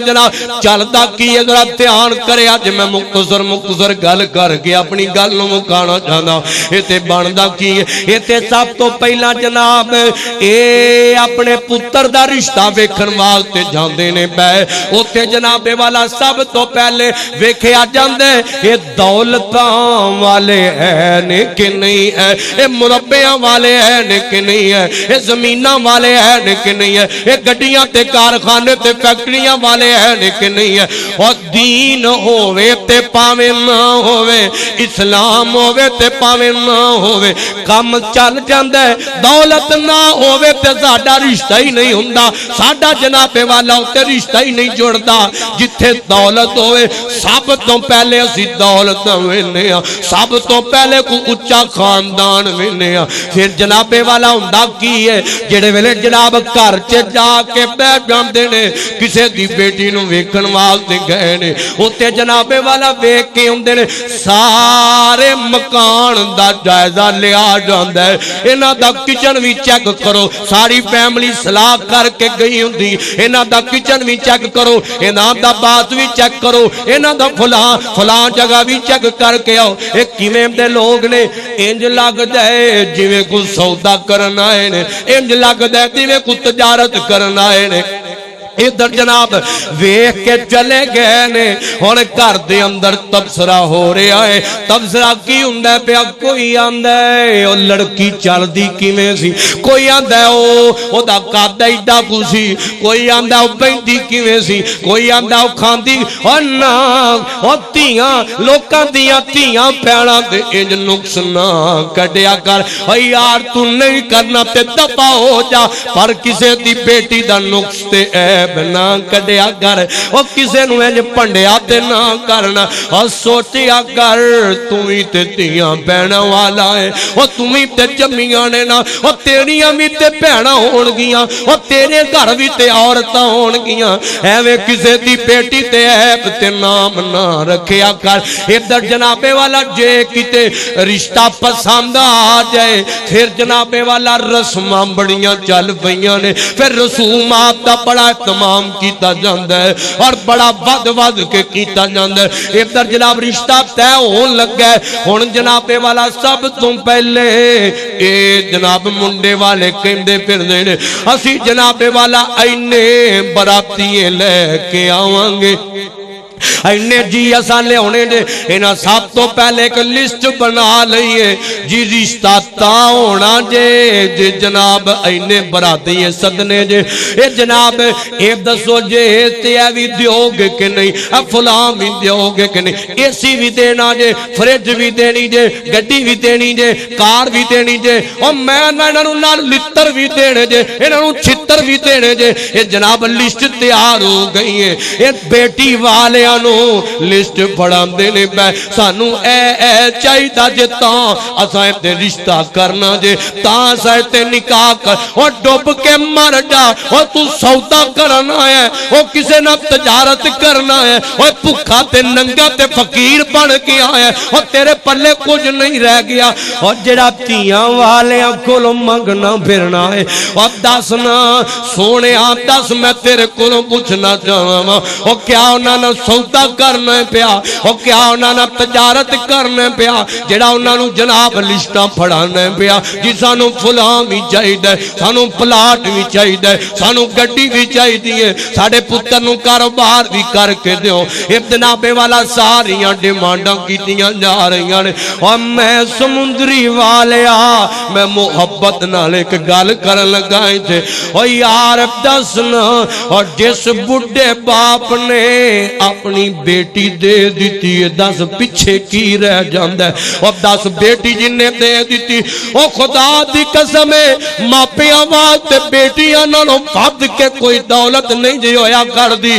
جناب چلدا کی ہے ذرا دھیان کرے اج میں مختصر گل کر کے اپنی گل نوں مکانا چاہندا اے تے بندا کی ہے اے تے سب تو پہلا جناب اے اپنے پتر دا رشتہ ویکھن واسطے جاندے نے پے اوتھے جناب والا سب تو پہلے ویکھیا جاندے اے دولتاں والے ہے نے کہ نہیں ہے اے مربیاں والے ہے نے کہ نہیں ہے اے زمیناں والے ہے نے کہ نہیں ہے اے گڈیاں تے کارخانے تے فیکٹریاں والے ہے کہ نہیں ہے اور دین ہووے تے پاویں نہ ہووے اسلام ہووے تے پاویں نہ ہووے کم چل جاندا ہے دولت نہ ہووے تے ساڈا رشتہ ہی نہیں ہوندا ساڈا جناب والا تے رشتہ ہی نہیں جڑدا جتھے دولت ہووے سب تو پہلے اسی دولت وینے ہاں سب تو پہلے کو اونچا خاندان وینے ہاں پھر جناب والا ہوندا کی ہے جڑے ویلے جناب گھر چ جا کے بیٹھ جاندے نے کسے دی بیٹی نو ویکھن واسطے گئے نے اوتے جناب والا ویکھ کے ہوندے نے سارے مکان دا جائزہ لیا جاندا ہے انہاں دا کچن وی چیک کرو ساری فیملی صلاح کر کے گئی ہوندی انہاں دا کچن وی چیک کرو انہاں دا بات وی چیک کرو انہاں دا فلاں جگہ وی چیک کر کے آؤ اے کیویں دے لوگ نے انج لگدا ہے جویں کوئی سودا کرن آئے نے انج لگدا ہے جویں کوئی تجارت کرن آئے نے ادھر جناب ویکھ کے چلے گئے نے ہن گھر دے اندر تبصرہ ہو رہا ہے تبصرہ کی ہوندا پیا کوئی آندا ہے او لڑکی چلدی کیویں سی کوئی آندا ہے او دا قد ایڈا کو سی کوئی آندا او بیندی کیویں سی کوئی آندا او کھاندی او نا او تیاں لوکاں دیاں تیاں پیڑاں تے انج نقص نہ کڈیا کر او یار تو نہیں کرنا تے دفع ہو جا پر کسے دی بیٹی دا نقص تے نہ کڈیا کر او کسے نو انج پنڈیا تے نہ کرنا او سوچیا کر تمہیں تے تیاں بہناں والا ہے او تمہیں تے جمیاں نے نا او تیریاں بھی تے بہناں ہون گیاں او تیرے گھر بھی تے عورتاں ہون گیاں ایویں کسے دی بیٹی تے عیب تے نام نہ رکھیا کر ادھر جناب والا جے کتے رشتہ پسند آ جائے پھر جناب والا رسماں بڑیاں چل پئیاں نے پھر رسومات دا بڑا تمام کیتا جاندہ ہے اور بڑا ود کے کیتا جاندہ ہے ادھر جناب رشتہ طے ہون لگ گئے ہن جناب والا سب تو پہلے اے جناب منڈے والے کہندے پھردے نے اسی جناب والا اینے براتی لے کے آواں گے اینے جی اساں لے ہونے دے انہاں سب تو پہلے ایک لسٹ بنا لئیے جی رشتہ تا ہونا جے جناب اینے براتی صدنے جے اے جناب اے دسو جے تے بھی دیو گے کہ نہیں اب فلاں بھی دیو گے کہ نہیں اے سی بھی دینا جے فریج بھی دینی جے گڈی بھی دینی جے کار بھی دینی جے اور میں انہوں نال لتر بھی دینے جے انہوں چھتر بھی دینے جے اے جناب لسٹ تیار ہو گئی ہے اے بیٹی والے لسٹ پڑھان دینے پہ سانو اے چاہیدہ جے تاں اسائیں تے رشتہ کرنا جے تاں اسائیں تے نکاح کر اور ڈوب کے مر جا اور تو سودا کرنا ہے اور کسے نہ تجارت کرنا ہے اور پکھا تے ننگا تے فقیر بن گیا ہے اور تیرے پلے کچھ نہیں رہ گیا اور جڑا تیاں والے کولوں منگنا پھرنا ہے اور دسنا سونے دس میں تیرے کولوں پوچھنا چاہواں اور کیا انہاں نے سودا کرنا پیا اور کیا انہاں نے تجارت کرنا پیا جڑا انہاں نو جناب لسٹاں پڑھانا پیا جی سانو فلاں بھی چاہیے سانو پلاٹ بھی چاہیے سانو گڈی بھی چاہیے ساڈے پتر نو کاروبار بھی کر کے دیو جناب والا ساریاں ڈیمانڈاں کیتیاں جا رہی نے اور میں سمندری والیا میں محبت نال ایک گل کرن لگا تے او یار دسنا اور جس بڈھے باپ نے اپنی بیٹی دے دیتی ہے دس پیچھے کی رہ جاندہ ہے اور دس بیٹی جن نے دے دیتی او خدا دی قسم ماپیاں واسطے بیٹیاں نالوں ود کے کوئی دولت نہیں جی ہویا کر دی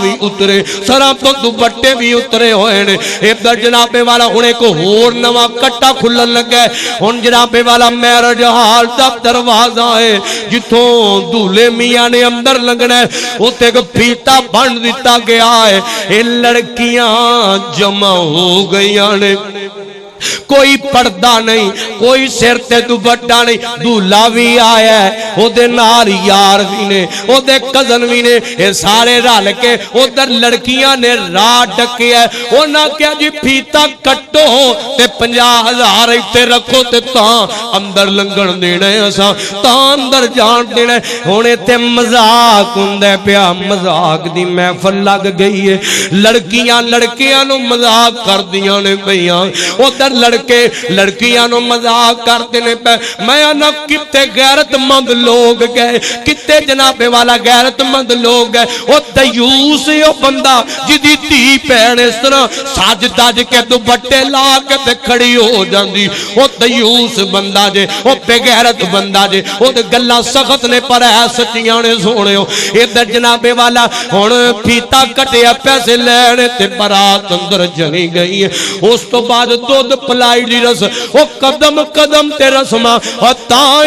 بھی اترے سراں تو دوپٹے بھی اترے ہوئے نے ادھر جناب والا ہن ایک ہور نواں کٹا کھلن لگا ہن جناب والا معراج حال دا دروازہ ہے جتوں دولے میاں نے اندر لگنا ہے اوتے ایک پھیتا بن دیتا گیا ہے اے لڑکیاں جمع ہو گئیاں نے کوئی پردہ نہیں کوئی سر تے دوپٹہ نہیں دولہا بھی آیا ہے او دے نال یار بھی نے او دے کزن بھی نے اے سارے رل کے ادھر لڑکیاں نے راہ ڈکیا ہے انہاں کیا جی پھیتا کٹو تے 50,000 تے رکھو تے تاں اندر لنگن دینا ہے اساں تاں اندر جان دینا ہے ہن تے مذاق ہوندا پیا مذاق دی محفل لگ گئی ہے لڑکیاں لڑکیاں نو مذاق کردیاں نے پیاں ادھر لڑکے لڑکیاں نو مذاق کرتے نے پہ میں نہ کتے غیرت مند لوگ گئے کتے جناب والا غیرت مند لوگ گئے او دیوس او بندہ جدی تھی پہن اس طرح ساج داج کے دوپٹے لا کے تے کھڑی ہو جاندی او دیوس بندہ جے او بے غیرت بندہ جے او تے گلاں سخت نے پر ہے سچیاں نے سونےو ادھر جناب والا ہن پھیتا کٹیا پیسے لینے تے برات اندر جنی گئی ہے اس تو بعد دودھ پلائی دی رس او قدم قدم تے رسماں اور تاں